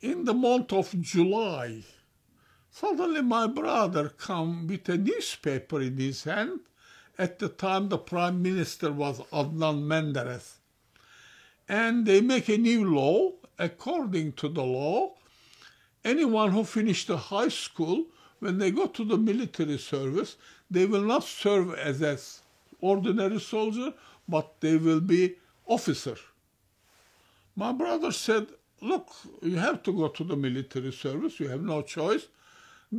in the month of July, suddenly my brother come with a newspaper in his hand. At the time, the Prime Minister was Adnan Menderes. And they make a new law. According to the law, anyone who finished the high school, when they go to the military service, they will not serve as an ordinary soldier, but they will be officer. My brother said, look, you have to go to the military service. You have no choice.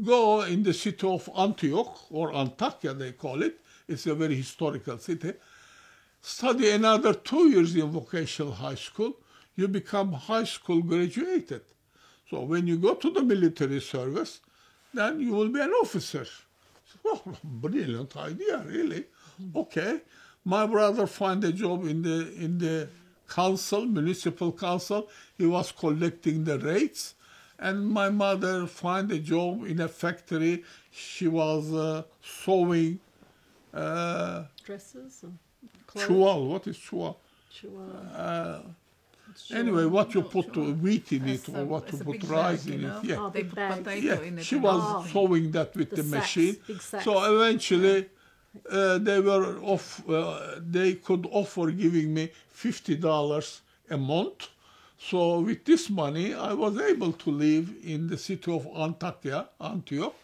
Go in the city of Antioch, or Antakya they call it. It's a very historical city. Study another 2 years in vocational high school. You become high school graduated. So when you go to the military service, then you will be an officer. Oh, brilliant idea, really. Okay. My brother found a job in the council, municipal council. He was collecting the rates. And my mother found a job in a factory. She was sewing dresses and clothes. Chual. What is chual? Anyway, what you put wheat in it, or what you put rice in it. Yeah. Oh, They big put bags. potato in it. She and was sewing that with the sacks, machine. big sacks. So eventually, they could offer giving me $50 a month. So with this money, I was able to live in the city of Antakya, Antioch.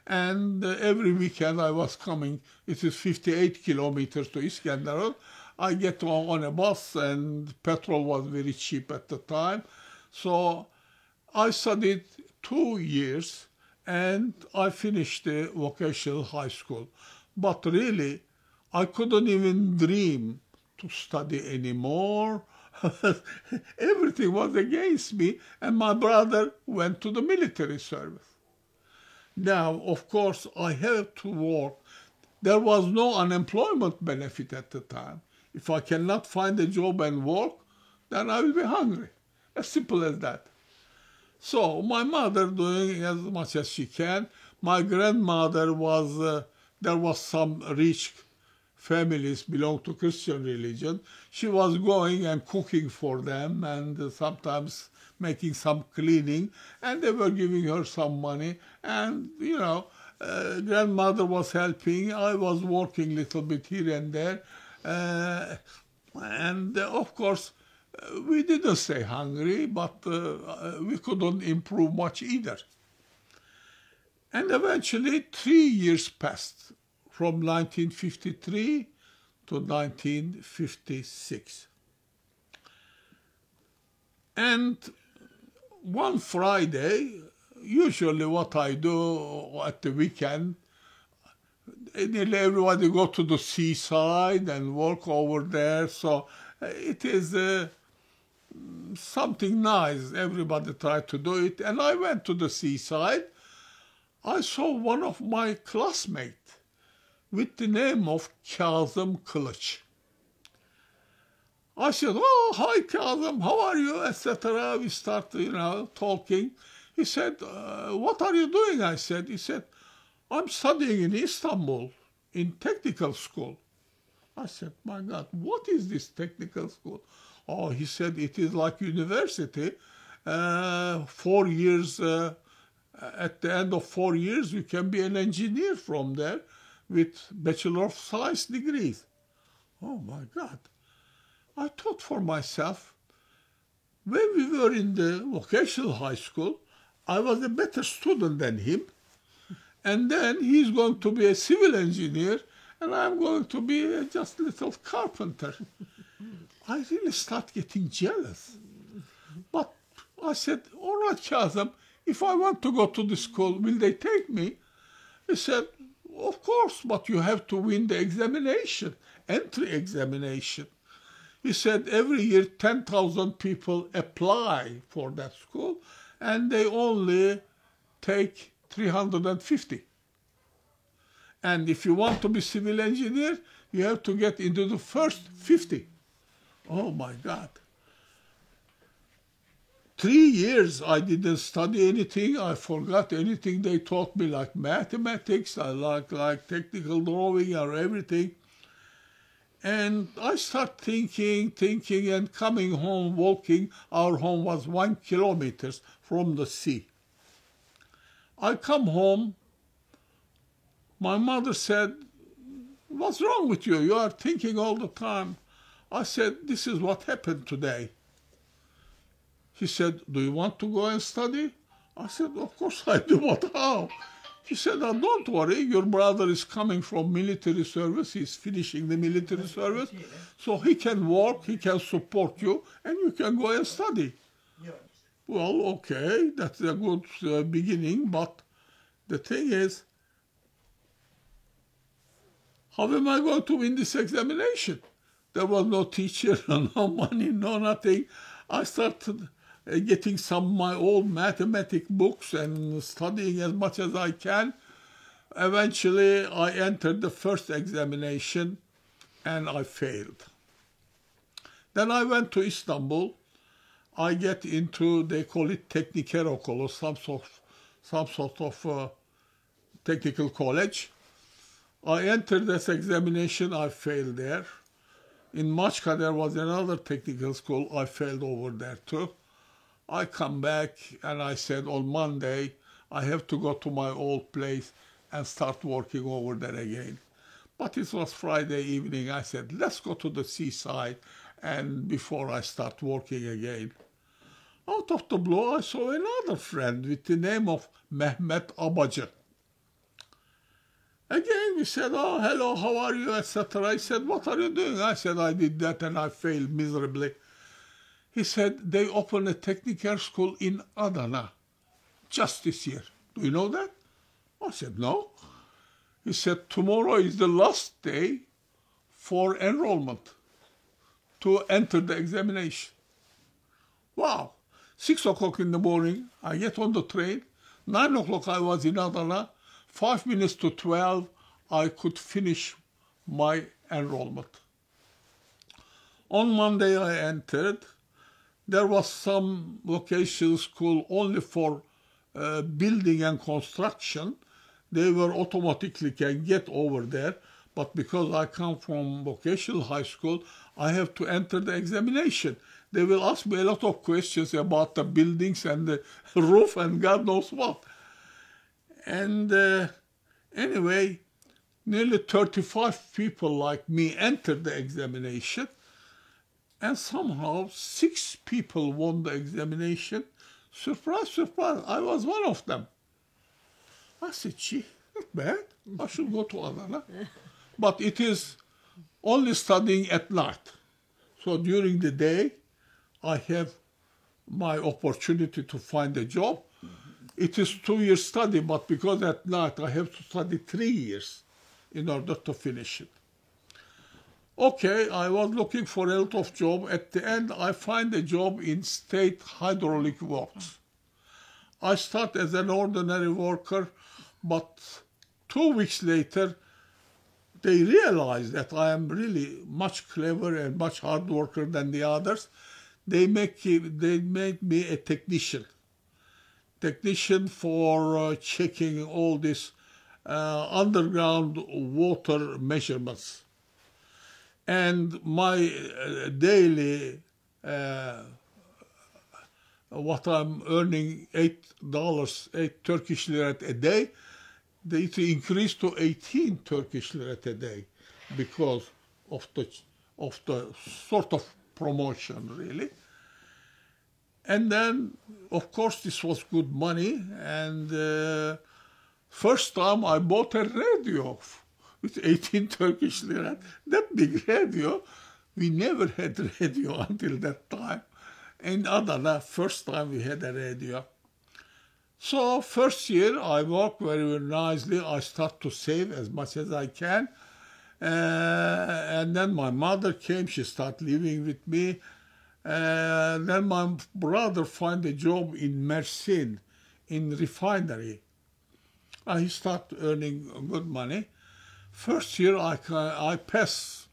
And every weekend I was coming. It is 58 kilometers to Iskenderun. I get on a bus, and petrol was very cheap at the time. So I studied 2 years, and I finished the vocational high school. But really, I couldn't even dream to study anymore. Everything was against me, and my brother went to the military service. Now, of course, I had to work. There was no unemployment benefit at the time. If I cannot find a job and work, then I will be hungry. As simple as that. So my mother doing as much as she can. My grandmother was, there was some rich families belong to Christian religion. She was going and cooking for them, and sometimes making some cleaning, and they were giving her some money. And, grandmother was helping. I was working a little bit here and there. Of course, we didn't stay hungry, but we couldn't improve much either. And eventually, 3 years passed, from 1953 to 1956. And one Friday, usually what I do at the weekend, nearly everybody go to the seaside and walk over there. So it is something nice. Everybody try to do it. And I went to the seaside. I saw one of my classmates with the name of Kazım Kılıç. I said, oh, hi, Kazım, how are you, etc. We start, talking. He said, what are you doing? I said, he said, I'm studying in Istanbul, in technical school. I said, my God, what is this technical school? Oh, he said, it is like university. 4 years, at the end of 4 years, you can be an engineer from there with Bachelor of Science degrees. Oh, my God. I thought for myself, when we were in the vocational high school, I was a better student than him. And then he's going to be a civil engineer, and I'm going to be just a little carpenter. I really start getting jealous. But I said, all right, Kazım, if I want to go to the school, will they take me? He said, of course, but you have to win the examination, entry examination. He said every year 10,000 people apply for that school, and they only take 350. And if you want to be civil engineer, you have to get into the first 50. Oh my God. 3 years I didn't study anything. I forgot anything they taught me, like mathematics, I like technical drawing or everything. And I start thinking, and coming home, walking. Our home was 1 kilometer from the sea. I come home. My mother said, "What's wrong with you? You are thinking all the time." I said, "This is what happened today." He said, "Do you want to go and study?" I said, "Of course I do, but how?" He said, "Oh, don't worry, your brother is coming from military service, he's finishing the military service, so he can work, he can support you, and you can go and study." Well, okay, that's a good beginning, but the thing is, how am I going to win this examination? There was no teacher, no money, no nothing. I started getting some of my old mathematic books and studying as much as I can. Eventually, I entered the first examination and I failed. Then I went to Istanbul. I get into, they call it Tekniker Okulu, some sort of technical college. I entered this examination, I failed there. In Machka, there was another technical school, I failed over there too. I come back and I said, on Monday, I have to go to my old place and start working over there again. But it was Friday evening. I said, let's go to the seaside and before I start working again. Out of the blue, I saw another friend with the name of Mehmet Abacı. Again, we said, "Oh, hello, how are you?" etc. He said, "What are you doing?" I said, "I did that and I failed miserably." He said, "They opened a technical school in Adana just this year. Do you know that?" I said, "No." He said, "Tomorrow is the last day for enrollment to enter the examination." Wow. 6 o'clock in the morning, I get on the train. 9 o'clock I was in Adana. 5 minutes to 12, I could finish my enrollment. On Monday I entered. There was some vocational school only for building and construction. They were automatically can get over there. But because I come from vocational high school, I have to enter the examination. They will ask me a lot of questions about the buildings and the roof and God knows what. And anyway, nearly 35 people like me entered the examination. And somehow 6 people won the examination. Surprise, surprise, I was one of them. I said, "Gee, not bad. I should go to Adana." But it is only studying at night. So during the day, I have my opportunity to find a job. It is 2 years study, but because at night I have to study 3 years in order to finish it. Okay, I was looking for a lot of job. At the end, I find a job in State Hydraulic Works. I start as an ordinary worker, but 2 weeks later, they realized that I am really much clever and much hard worker than the others. They made me a technician for checking all this underground water measurements. And my daily, what I'm earning, $8 Turkish lira a day, it increased to 18 Turkish lira a day because of the sort of promotion, really. And then, of course, this was good money. And first time I bought a radio with 18 Turkish lira. That big radio, we never had radio until that time. In Adana, first time we had a radio. So first year I worked very nicely. I start to save as much as I can. And then my mother came, she started living with me. Then my brother found a job in Mersin, in refinery. He started earning good money. First year I passed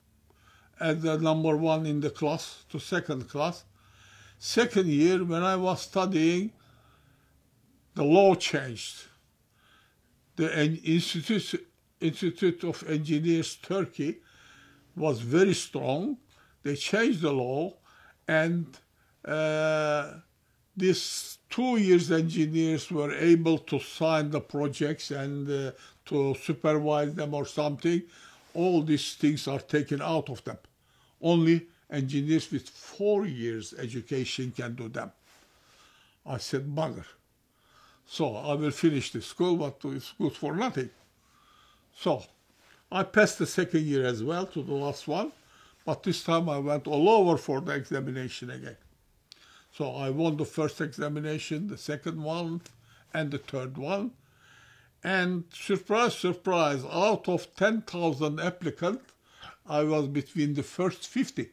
as the number 1 in the class to second class. Second year, when I was studying, the law changed. The Institute of Engineers Turkey, was very strong. They changed the law, and these 2 years engineers were able to sign the projects and to supervise them or something. All these things are taken out of them. Only engineers with 4 years education can do them. I said, bugger. So I will finish the school, but it's good for nothing. So I passed the second year as well to the last one, but this time I went all over for the examination again. So I won the first examination, the second one, and the third one. And surprise, surprise, out of 10,000 applicants, I was between the first 50.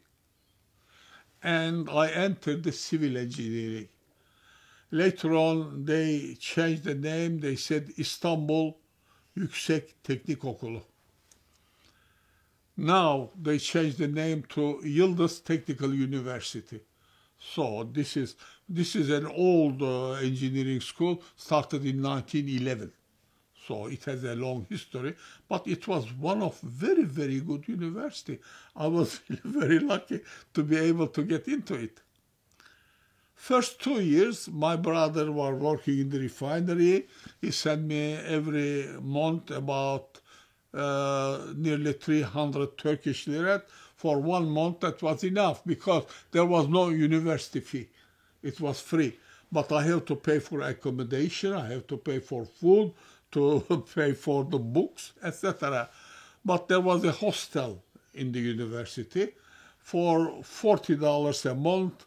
And I entered the civil engineering. Later on, they changed the name. They said Istanbul Yüksek Teknik Okulu. Now they changed the name to Yıldız Technical University. So this is an old engineering school, started in 1911. So it has a long history, but it was one of very, very good university. I was very lucky to be able to get into it. First 2 years, my brother was working in the refinery. He sent me every month about nearly 300 Turkish lira. For 1 month, that was enough because there was no university fee. It was free. But I have to pay for accommodation, I have to pay for food, to pay for the books, etc. But there was a hostel in the university. For $40 a month,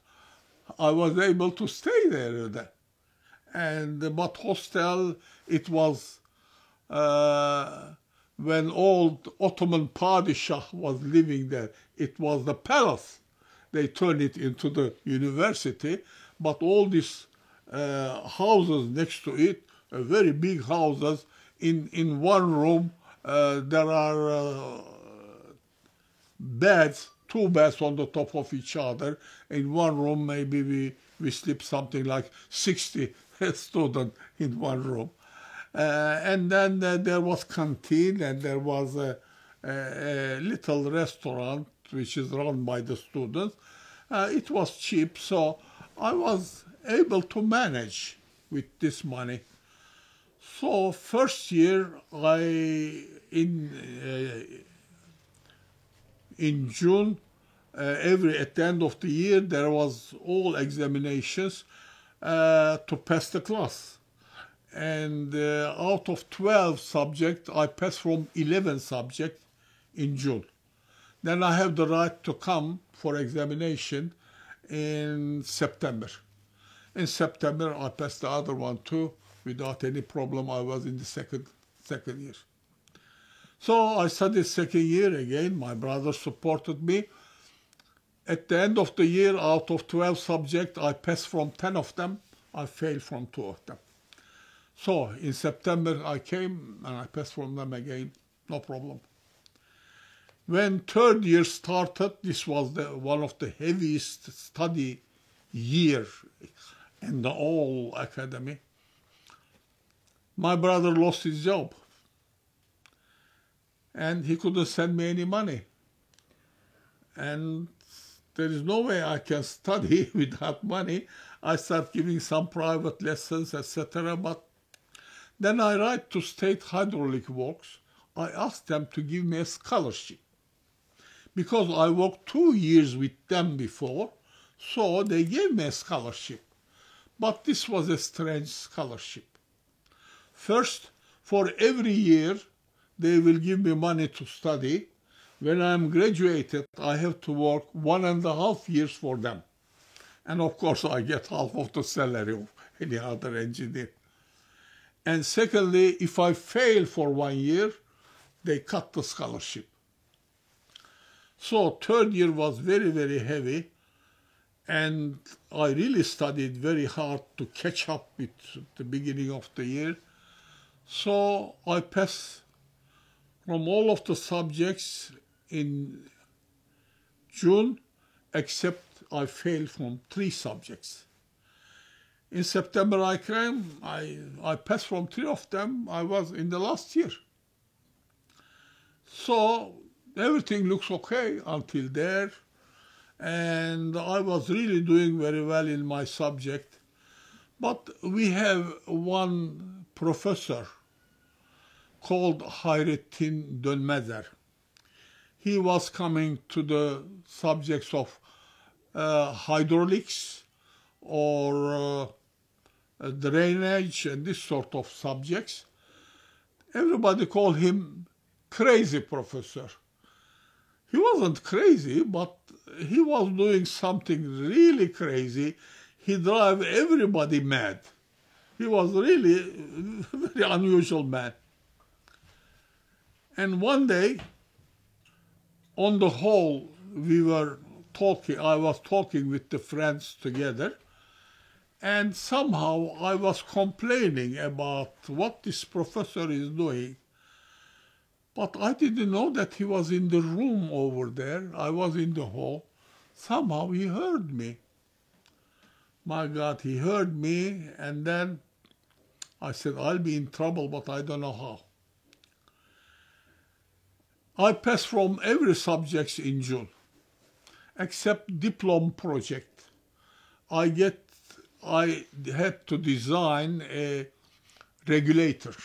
I was able to stay there. But hostel, it was when old Ottoman Padishah was living there. It was the palace. They turned it into the university, but all these houses next to it, very big houses, in one room there are beds, 2 beds on the top of each other. In one room maybe we sleep something like 60 students in one room. And then there was canteen, and there was a little restaurant which is run by the students. It was cheap, so I was able to manage with this money. So first year, in June, at the end of the year, there was all examinations to pass the class. And out of 12 subjects, I passed from 11 subjects in June. Then I have the right to come for examination in September. In September, I passed the other one too, without any problem. I was in the second year. So I studied second year again. My brother supported me. At the end of the year, out of 12 subjects, I passed from 10 of them. I failed from 2 of them. So in September, I came and I passed from them again, no problem. When third year started, this was one of the heaviest study year in the whole academy. My brother lost his job, and he couldn't send me any money. And there is no way I can study without money. I start giving some private lessons, etc. But then I write to State Hydraulic Works. I asked them to give me a scholarship, because I worked 2 years with them before, so they gave me a scholarship. But this was a strange scholarship. First, for every year, they will give me money to study. When I'm graduated, I have to work 1.5 years for them. And of course, I get half of the salary of any other engineer. And secondly, if I fail for 1 year, they cut the scholarship. So third year was very, very heavy, and I really studied very hard to catch up with the beginning of the year. So I passed from all of the subjects in June, except I failed from 3 subjects. In September I came, I passed from 3 of them. I was in the last year. So everything looks okay until there. And I was really doing very well in my subject. But we have one professor called Hayrettin Dönmezer. He was coming to the subjects of hydraulics or drainage and this sort of subjects. Everybody called him crazy professor. He wasn't crazy, but he was doing something really crazy. He drove everybody mad. He was really a very unusual man. And one day, on the hall, we were talking, I was talking with the friends together, and somehow I was complaining about what this professor is doing. But I didn't know that he was in the room over there. I was in the hall. Somehow he heard me. My God, he heard me, and then I said, I'll be in trouble, but I don't know how. I passed from every subject in June, except diploma project. I had to design a regulator.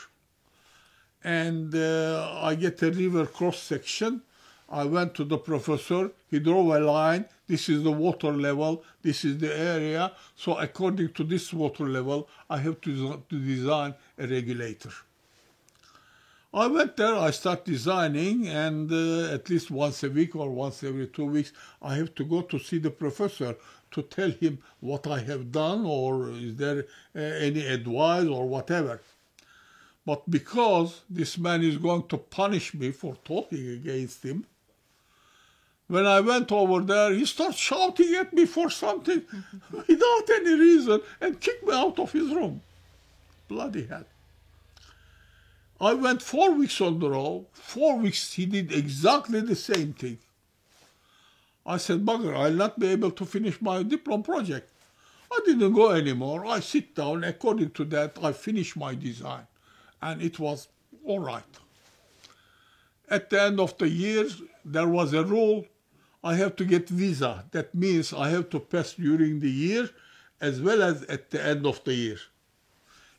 And I get a river cross section. I went to the professor. He drew a line. This is the water level. This is the area. So according to this water level, I have to design a regulator. I went there. I start designing, and at least once a week or once every 2 weeks, I have to go to see the professor to tell him what I have done, or is there any advice or whatever. But because this man is going to punish me for talking against him, when I went over there, he started shouting at me for something without any reason and kicked me out of his room. Bloody hell. I went 4 weeks on the row. 4 weeks he did exactly the same thing. I said, bugger, I'll not be able to finish my diploma project. I didn't go anymore. I sit down. According to that, I finished my design. And it was all right. At the end of the year, there was a rule. I have to get visa. That means I have to pass during the year as well as at the end of the year.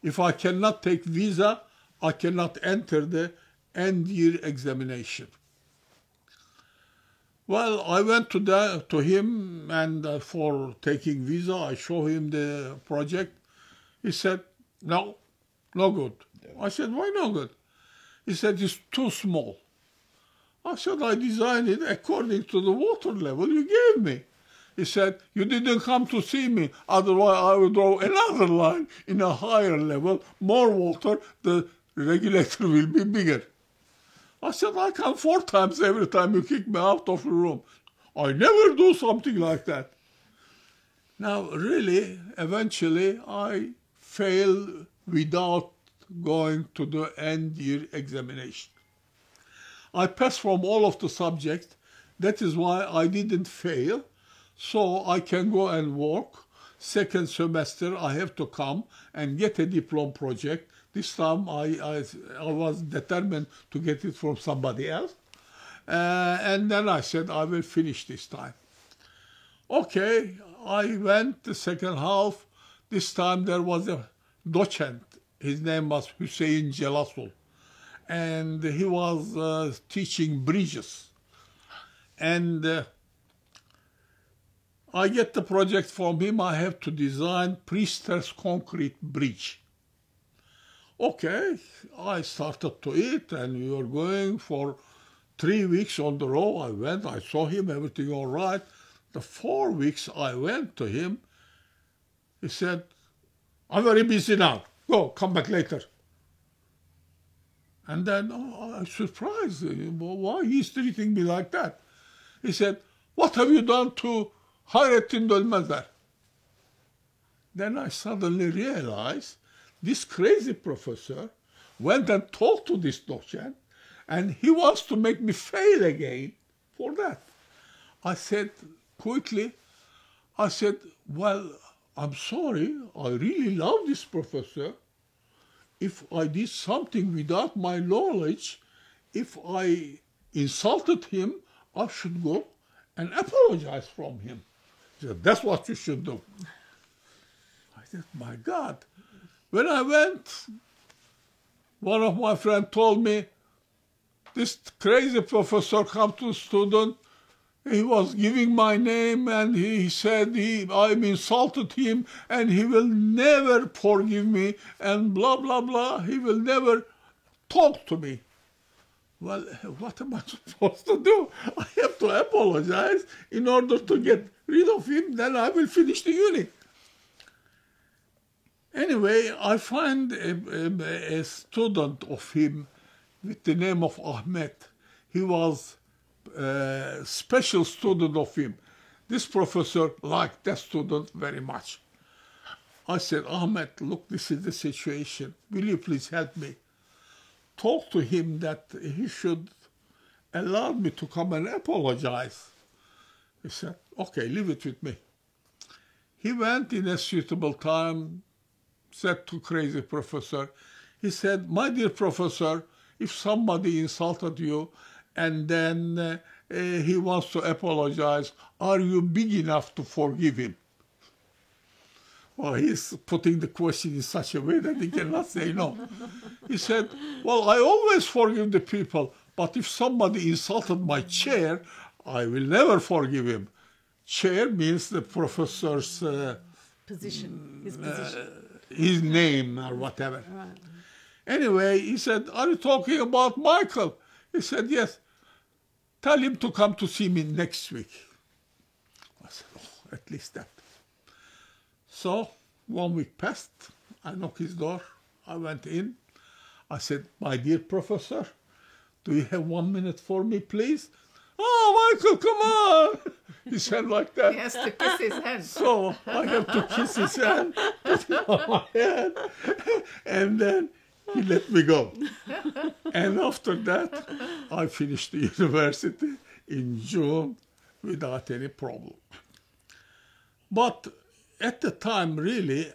If I cannot take visa, I cannot enter the end year examination. Well, I went to him, and for taking visa, I show him the project. He said, no good. I said, why no good? He said, it's too small. I said, I designed it according to the water level you gave me. He said, you didn't come to see me, otherwise I would draw another line in a higher level, more water, the regulator will be bigger. I said, I come 4 times every time you kick me out of the room. I never do something like that. Now, really, eventually, I failed without going to the end year examination. I passed from all of the subjects. That is why I didn't fail. So I can go and work. Second semester, I have to come and get a diploma project. This time I was determined to get it from somebody else. And then I said, I will finish this time. Okay, I went the second half. This time there was a docent. His name was Hüseyin Celasul. And he was teaching bridges. And I get the project from him. I have to design pre-stressed concrete bridge. Okay, I started to it, and we were going for 3 weeks on the row. I went, I saw him, everything all right. The 4 weeks I went to him, he said, I'm very busy now. Go, come back later. And then I was surprised. Why he's treating me like that? He said, what have you done to Hayrettin Dönmezer? Then I suddenly realized this crazy professor went and talked to this docent, and he wants to make me fail again for that. I said quickly, well, I'm sorry, I really love this professor. If I did something without my knowledge, if I insulted him, I should go and apologize from him. He said, that's what you should do. I said, my God. When I went, one of my friends told me, this crazy professor come to the student. He was giving my name and he said I insulted him and he will never forgive me and blah, blah, blah. He will never talk to me. Well, what am I supposed to do? I have to apologize in order to get rid of him. Then I will finish the uni. Anyway, I find a student of him with the name of Ahmed. He was a special student of him. This professor liked that student very much. I said, Ahmed, look, this is the situation. Will you please help me? Talk to him that he should allow me to come and apologize. He said, okay, leave it with me. He went in a suitable time, said to crazy professor, he said, my dear professor, if somebody insulted you and then he wants to apologize, are you big enough to forgive him? Well, he's putting the question in such a way that he cannot say no. He said, well, I always forgive the people, but if somebody insulted my chair, I will never forgive him. Chair means the professor's position, his position. His name or whatever. Right. Anyway, he said, are you talking about Michael? He said, yes. Tell him to come to see me next week. I said, oh, at least that. So 1 week passed. I knocked his door. I went in. I said, my dear professor, do you have 1 minute for me, please? Oh, Michael, come on. He said like that. He has to kiss his hand. So I have to kiss his hand, put it on my hand, and then he let me go. And after that, I finished the university in June without any problem. But at the time, really,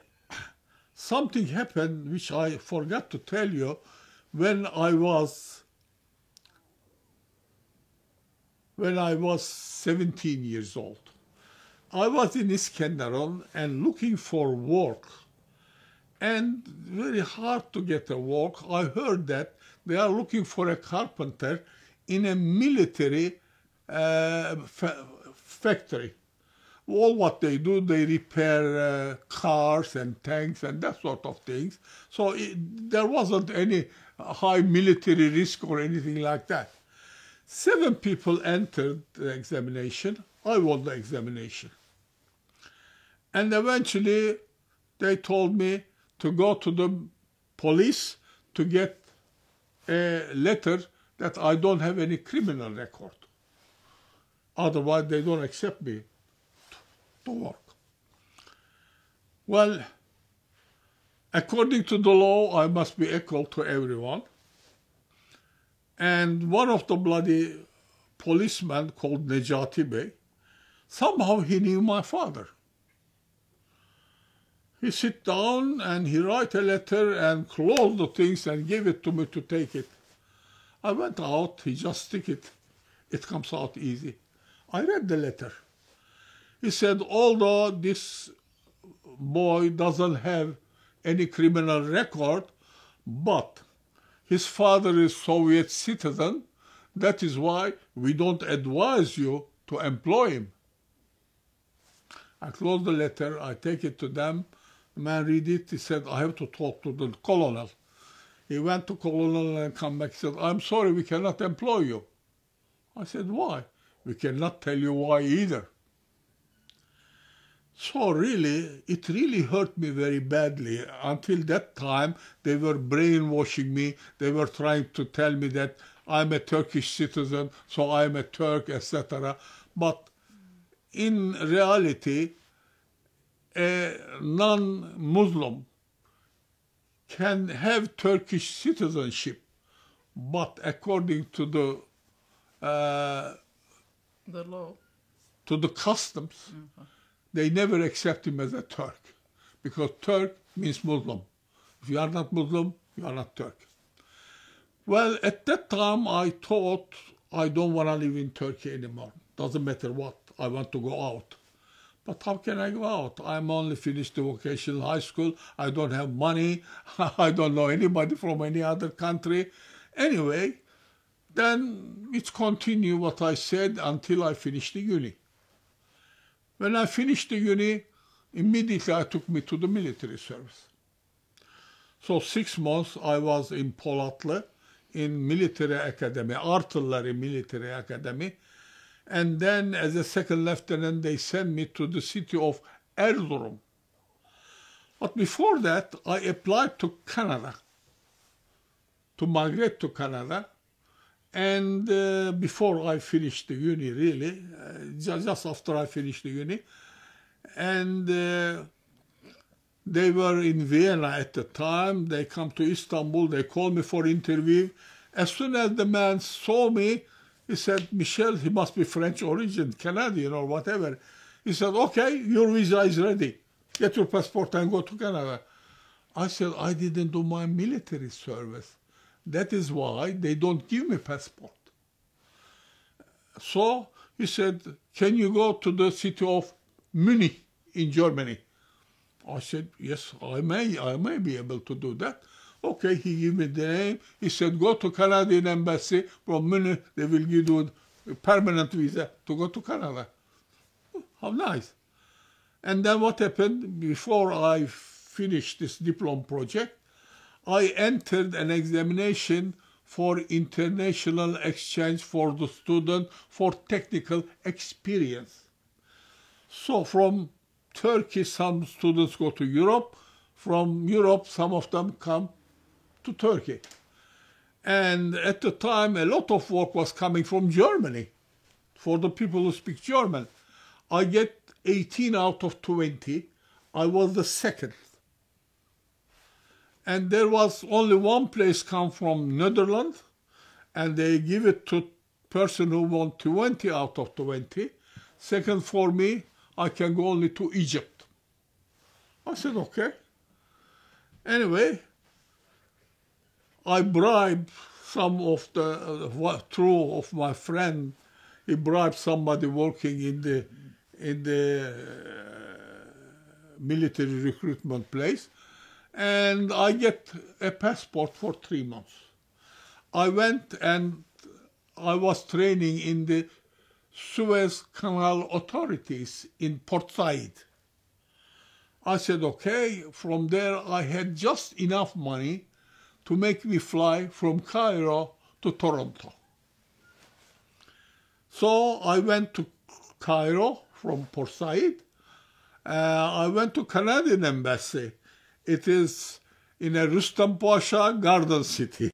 something happened which I forgot to tell you when I was 17 years old. I was in Iskenderun and looking for work. And very hard to get a work. I heard that they are looking for a carpenter in a military factory. All what they do, they repair cars and tanks and that sort of things. So there wasn't any high military risk or anything like that. 7 people entered the examination. I won the examination. And eventually they told me to go to the police to get a letter that I don't have any criminal record. Otherwise, they don't accept me to work. Well, according to the law, I must be equal to everyone. And one of the bloody policemen called Necati Bey, somehow he knew my father. He sit down and he write a letter and close the things and give it to me to take it. I went out, he just stick it. It comes out easy. I read the letter. He said, although this boy doesn't have any criminal record, but his father is Soviet citizen, that is why we don't advise you to employ him. I close the letter, I take it to them. The man read it, he said, I have to talk to the colonel. He went to colonel and come back, he said, I'm sorry, we cannot employ you. I said, why? We cannot tell you why either. So really, it really hurt me very badly. Until that time, they were brainwashing me. They were trying to tell me that I'm a Turkish citizen, so I'm a Turk, etc. But in reality, a non-Muslim can have Turkish citizenship, but according to the law, to the customs, they never accept him as a Turk, because Turk means Muslim. If you are not Muslim, you are not Turk. Well, at that time, I thought I don't want to live in Turkey anymore. Doesn't matter what. I want to go out. But how can I go out? I'm only finished the vocational high school. I don't have money. I don't know anybody from any other country. Anyway, then it's continue what I said until I finished the uni. When I finished the uni, immediately I took me to the military service. So 6 months I was in Polatlı in military academy, artillery military academy. And then as a second lieutenant, they sent me to the city of Erzurum. But before that, I applied to Canada, to migrate to Canada. And before I finished the uni, really, just after I finished the uni. And they were in Vienna at the time. They come to Istanbul. They called me for interview. As soon as the man saw me, he said, Michel, he must be French origin, Canadian or whatever. He said, okay, your visa is ready. Get your passport and go to Canada. I said, I didn't do my military service. That is why they don't give me passport. So he said, can you go to the city of Munich in Germany? I said, yes, I may be able to do that. Okay, he gave me the name. He said, go to Canadian embassy from Munich. They will give you a permanent visa to go to Canada. How nice. And then what happened? Before I finished this diploma project, I entered an examination for international exchange for the student for technical experience. So from Turkey, some students go to Europe. From Europe, some of them come to Turkey. And at the time, a lot of work was coming from Germany for the people who speak German. I get 18 out of 20. I was the second. And there was only one place come from Netherlands, and they give it to person who won 20 out of 20. Second for me, I can go only to Egypt. I said, okay. Anyway, I bribed some of the two of my friend. He bribed somebody working in the military recruitment place, and I get a passport for 3 months. I went and I was training in the Suez Canal authorities in Port Said. I said, okay. From there, I had just enough money to make me fly from Cairo to Toronto. So I went to Cairo from Port Said. I went to Canadian embassy. It is in a Rustam Pasha garden city.